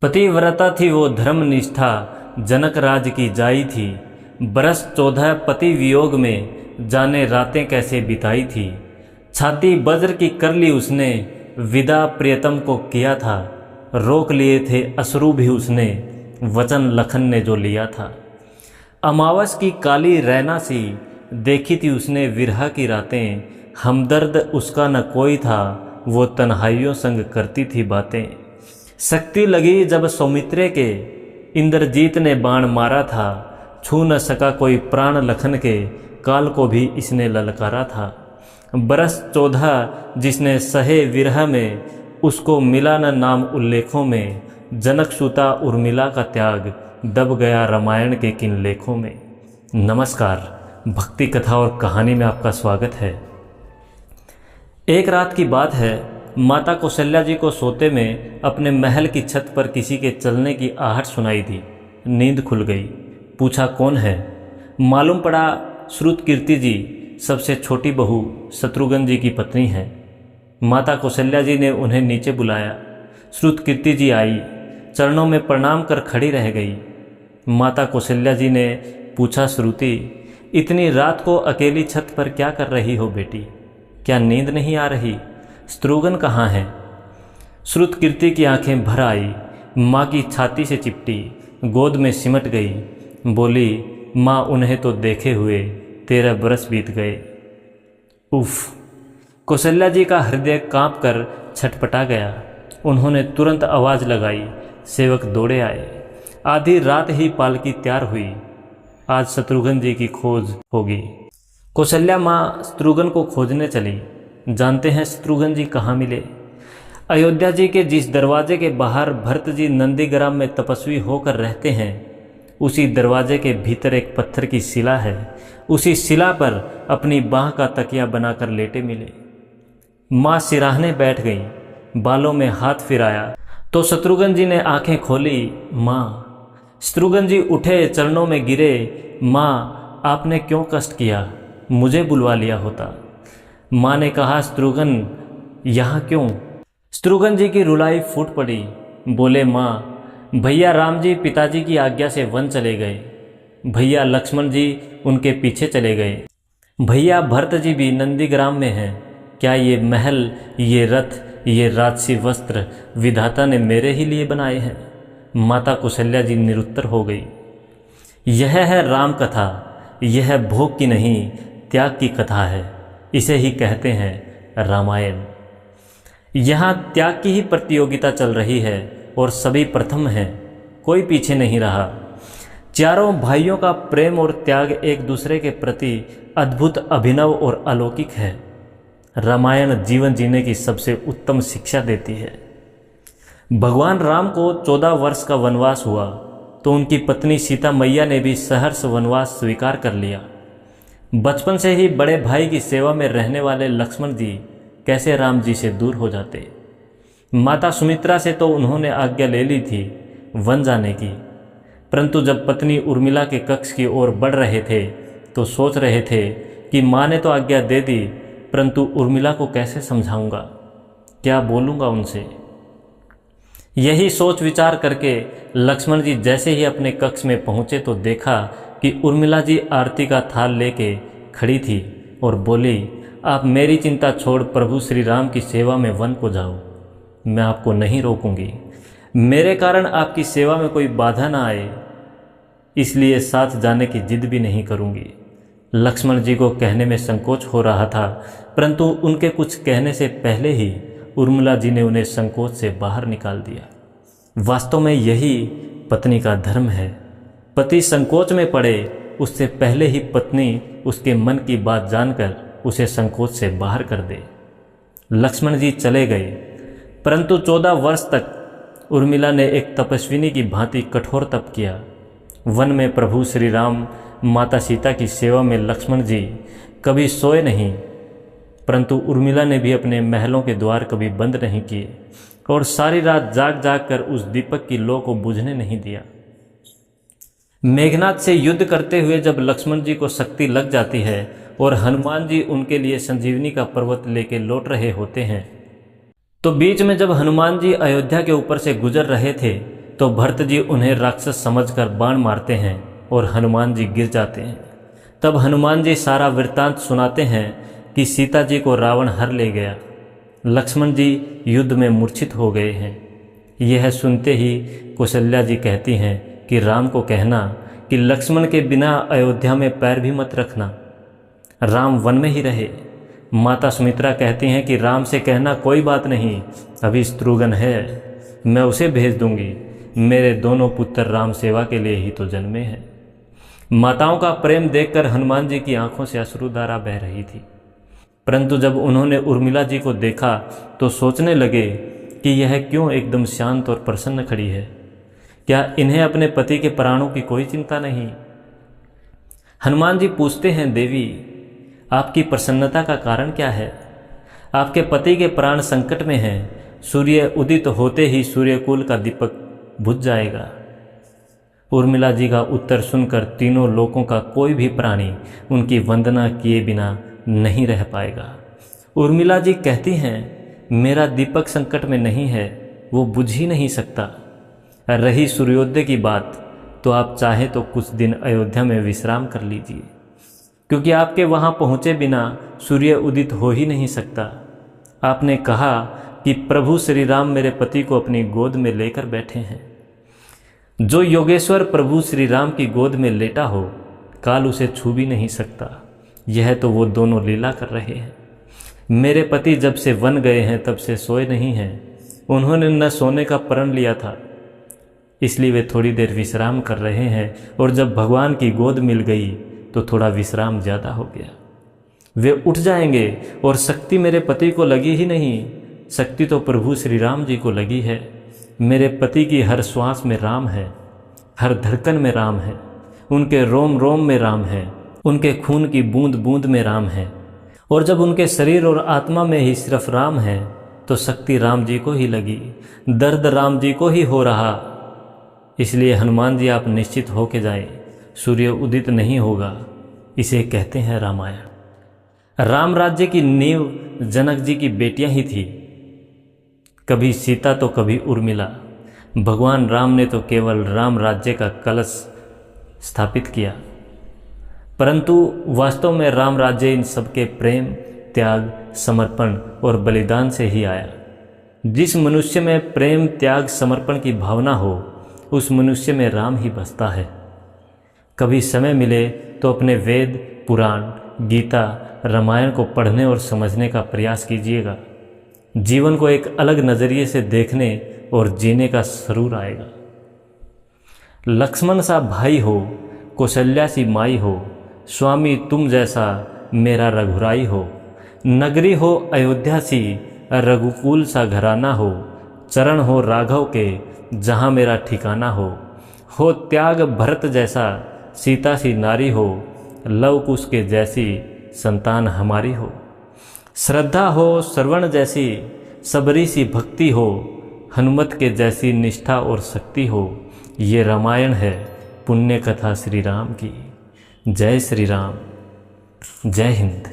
पतिव्रता थी वो धर्मनिष्ठा, जनक राज की जाई थी। बरस 14 पति वियोग में, जाने रातें कैसे बिताई थी। छाती वज्र की कर ली उसने, विदा प्रियतम को किया था। रोक लिए थे अश्रु भी उसने, वचन लखन ने जो लिया था। अमावस की काली रैना सी, देखी थी उसने विरह की रातें। हमदर्द उसका न कोई था, वो तन्हाइयों संग करती थी बातें। शक्ति लगी जब सौमित्रे के, इंद्रजीत ने बाण मारा था। छू न सका कोई प्राण लखन के, काल को भी इसने ललकारा था। बरस 14 जिसने सहे विरह में, उसको मिला न नाम उल्लेखों में। जनक सुता उर्मिला का त्याग, दब गया रामायण के किन लेखों में। नमस्कार, भक्ति कथा और कहानी में आपका स्वागत है। एक रात की बात है, माता कौशल्या जी को सोते में अपने महल की छत पर किसी के चलने की आहट सुनाई दी। नींद खुल गई। पूछा कौन है। मालूम पड़ा श्रुतकीर्ति जी, सबसे छोटी बहू शत्रुघ्न जी की पत्नी है। माता कौशल्या जी ने उन्हें नीचे बुलाया। श्रुतकीर्ति जी आई, चरणों में प्रणाम कर खड़ी रह गई। माता कौशल्या जी ने पूछा, श्रुति इतनी रात को अकेली छत पर क्या कर रही हो बेटी? क्या नींद नहीं आ रही? शत्रुघ्न कहाँ है? श्रुतकीर्ति की आंखें भर आई, माँ की छाती से चिपटी, गोद में सिमट गई। बोली, माँ उन्हें तो देखे हुए 13 बरस बीत गए। उफ! कौशल्या जी का हृदय कांप कर छटपटा गया। उन्होंने तुरंत आवाज़ लगाई। सेवक दौड़े आए। आधी रात ही पालकी तैयार हुई। आज शत्रुघ्न जी की खोज होगी। कौशल्या माँ शत्रुघ्न को खोजने चली। जानते हैं शत्रुघ्न जी कहाँ मिले? अयोध्या जी के जिस दरवाजे के बाहर भरत जी नंदीग्राम में तपस्वी होकर रहते हैं, उसी दरवाजे के भीतर एक पत्थर की शिला है। उसी शिला पर अपनी बाह का तकिया बनाकर लेटे मिले। माँ सिराहने बैठ गई। बालों में हाथ फिराया तो शत्रुघ्न जी ने आंखें खोली। माँ! शत्रुघ्न जी उठे, चरणों में गिरे। माँ, आपने क्यों कष्ट किया? मुझे बुलवा लिया होता। माँ ने कहा, शत्रुघ्न यहाँ क्यों? शत्रुघ्न जी की रुलाई फूट पड़ी। बोले, माँ, भैया राम जी पिताजी की आज्ञा से वन चले गए। भैया लक्ष्मण जी उनके पीछे चले गए। भैया भरत जी भी नंदीग्राम में हैं। क्या ये महल, ये रथ, ये राजसी वस्त्र विधाता ने मेरे ही लिए बनाए हैं? माता कौशल्या जी निरुत्तर हो गई। यह है राम कथा। यह भोग की नहीं, त्याग की कथा है। इसे ही कहते हैं रामायण। यहाँ त्याग की ही प्रतियोगिता चल रही है और सभी प्रथम हैं, कोई पीछे नहीं रहा। चारों भाइयों का प्रेम और त्याग एक दूसरे के प्रति अद्भुत, अभिनव और अलौकिक है। रामायण जीवन जीने की सबसे उत्तम शिक्षा देती है। भगवान राम को 14 वर्ष का वनवास हुआ तो उनकी पत्नी सीता मैया ने भी सहर्ष वनवास स्वीकार कर लिया। बचपन से ही बड़े भाई की सेवा में रहने वाले लक्ष्मण जी कैसे राम जी से दूर हो जाते? माता सुमित्रा से तो उन्होंने आज्ञा ले ली थी वन जाने की, परंतु जब पत्नी उर्मिला के कक्ष की ओर बढ़ रहे थे तो सोच रहे थे कि माँ ने तो आज्ञा दे दी, परंतु उर्मिला को कैसे समझाऊंगा, क्या बोलूँगा उनसे? यही सोच विचार करके लक्ष्मण जी जैसे ही अपने कक्ष में पहुँचे तो देखा कि उर्मिला जी आरती का थाल लेके खड़ी थी और बोली, आप मेरी चिंता छोड़ प्रभु श्री राम की सेवा में वन को जाओ। मैं आपको नहीं रोकूंगी। मेरे कारण आपकी सेवा में कोई बाधा ना आए, इसलिए साथ जाने की जिद भी नहीं करूंगी। लक्ष्मण जी को कहने में संकोच हो रहा था, परंतु उनके कुछ कहने से पहले ही उर्मिला जी ने उन्हें संकोच से बाहर निकाल दिया। वास्तव में यही पत्नी का धर्म है। पति संकोच में पड़े उससे पहले ही पत्नी उसके मन की बात जानकर उसे संकोच से बाहर कर दे। लक्ष्मण जी चले गए, परंतु 14 वर्ष तक उर्मिला ने एक तपस्विनी की भांति कठोर तप किया। वन में प्रभु श्री राम, माता सीता की सेवा में लक्ष्मण जी कभी सोए नहीं, परंतु उर्मिला ने भी अपने महलों के द्वार कभी बंद नहीं किए और सारी रात जाग जाग कर उस दीपक की लौ को बुझने नहीं दिया। मेघनाथ से युद्ध करते हुए जब लक्ष्मण जी को शक्ति लग जाती है और हनुमान जी उनके लिए संजीवनी का पर्वत लेके लौट रहे होते हैं, तो बीच में जब हनुमान जी अयोध्या के ऊपर से गुजर रहे थे तो भरत जी उन्हें राक्षस समझकर बाण मारते हैं और हनुमान जी गिर जाते हैं। तब हनुमान जी सारा वृत्तांत सुनाते हैं कि सीता जी को रावण हर ले गया, लक्ष्मण जी युद्ध में मूर्छित हो गए हैं। यह सुनते ही कौशल्या जी कहती हैं कि राम को कहना कि लक्ष्मण के बिना अयोध्या में पैर भी मत रखना, राम वन में ही रहे। माता सुमित्रा कहती हैं कि राम से कहना कोई बात नहीं, अभी शत्रुघ्न है, मैं उसे भेज दूंगी, मेरे दोनों पुत्र राम सेवा के लिए ही तो जन्मे हैं। माताओं का प्रेम देखकर हनुमान जी की आंखों से अश्रुधारा बह रही थी, परंतु जब उन्होंने उर्मिला जी को देखा तो सोचने लगे कि यह क्यों एकदम शांत और प्रसन्न खड़ी है, क्या इन्हें अपने पति के प्राणों की कोई चिंता नहीं। हनुमान जी पूछते हैं, देवी आपकी प्रसन्नता का कारण क्या है? आपके पति के प्राण संकट में हैं, सूर्य उदित होते ही सूर्यकुल का दीपक बुझ जाएगा। उर्मिला जी का उत्तर सुनकर तीनों लोकों का कोई भी प्राणी उनकी वंदना किए बिना नहीं रह पाएगा। उर्मिला जी कहती हैं, मेरा दीपक संकट में नहीं है, वो बुझ ही नहीं सकता। रही सूर्योदय की बात, तो आप चाहे तो कुछ दिन अयोध्या में विश्राम कर लीजिए, क्योंकि आपके वहाँ पहुँचे बिना सूर्य उदित हो ही नहीं सकता। आपने कहा कि प्रभु श्री राम मेरे पति को अपनी गोद में लेकर बैठे हैं। जो योगेश्वर प्रभु श्री राम की गोद में लेटा हो, काल उसे छू भी नहीं सकता। यह तो वो दोनों लीला कर रहे हैं। मेरे पति जब से वन गए हैं तब से सोए नहीं हैं। उन्होंने न सोने का प्रण लिया था, इसलिए वे थोड़ी देर विश्राम कर रहे हैं, और जब भगवान की गोद मिल गई तो थोड़ा विश्राम ज़्यादा हो गया। वे उठ जाएंगे, और शक्ति मेरे पति को लगी ही नहीं, शक्ति तो प्रभु श्री राम जी को लगी है। मेरे पति की हर श्वास में राम है, हर धड़कन में राम है, उनके रोम रोम में राम है, उनके खून की बूंद बूंद में राम है। और जब उनके शरीर और आत्मा में ही सिर्फ राम है, तो शक्ति राम जी को ही लगी, दर्द राम जी को ही हो रहा। इसलिए हनुमान जी आप निश्चित होके जाएं, सूर्य उदित नहीं होगा। इसे कहते हैं रामायण। राम राज्य की नींव जनक जी की बेटियां ही थी, कभी सीता तो कभी उर्मिला। भगवान राम ने तो केवल राम राज्य का कलश स्थापित किया, परंतु वास्तव में राम राज्य इन सबके प्रेम, त्याग, समर्पण और बलिदान से ही आया। जिस मनुष्य में प्रेम, त्याग, समर्पण की भावना हो, उस मनुष्य में राम ही बसता है। कभी समय मिले तो अपने वेद, पुराण, गीता, रामायण को पढ़ने और समझने का प्रयास कीजिएगा। जीवन को एक अलग नज़रिए से देखने और जीने का सरूर आएगा। लक्ष्मण सा भाई हो, कौशल्या सी माई हो, स्वामी तुम जैसा मेरा रघुराई हो। नगरी हो अयोध्या सी, रघुकुल सा घराना हो। चरण हो राघव के, जहाँ मेरा ठिकाना हो त्याग भरत जैसा, सीता सी नारी हो। लव कुश के जैसी संतान हमारी हो। श्रद्धा हो श्रवण जैसी, सबरी सी भक्ति हो। हनुमत के जैसी निष्ठा और शक्ति हो। ये रामायण है, पुण्य कथा श्री राम की। जय श्री राम, जय हिंद।